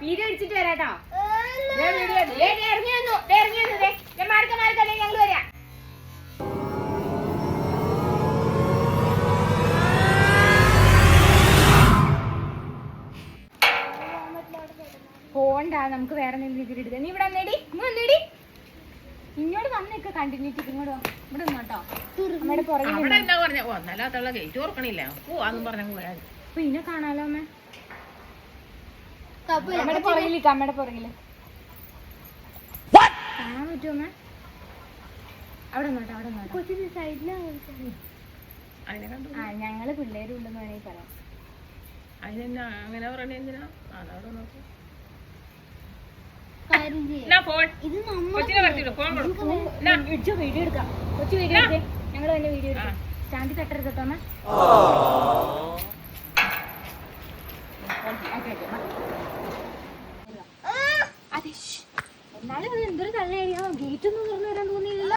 Video അടിച്ചിട്ട് വരാട്ടോ. ഇറങ്ങി വന്നു മാർക്ക ഞങ്ങൾ വരാം. പോണ്ട, നമുക്ക് വേറെ എന്തെങ്കിലും രീതിയിൽ എടുക്കാം. നീ ഇവിടെ വന്നേടി, വന്നേടി, ഇങ്ങോട്ട് വന്നേക്ക്. കണ്ടിന്യൂറ്റി ഇങ്ങോട്ട് ഇവിടെ നിന്നോട്ടോ. അമ്മയുടെ പുറകിൽ പിന്നെ കാണാലോ അമ്മ. അമ്മയുടെ പുറകിലേക്ക്, അമ്മയുടെ പുറകില് കാണാൻ പറ്റുമോ അമ്മ? അവിടെ നിന്നോട്ടോ, അവിടെ നിന്നോട്ടോ. ആ ഞങ്ങള് പിള്ളേരും ഉണ്ടെന്ന് വേണമെങ്കിൽ പറയാം. അങ്ങനെ പറയണേ എന്തിനാ? അതവിടെ നോക്കി വീഡിയോ എടുക്കാം. കൊച്ചു വീഡിയോ എടുത്തേ, ഞങ്ങൾ തന്നെ വീഡിയോ എടുക്കാം. സ്റ്റാൻഡ് തട്ടരുതട്ടോ അമ്മ. എന്നാലും അത് എന്തൊരു തള്ളയായിരിക്കും. ഗേറ്റ് ഒന്നും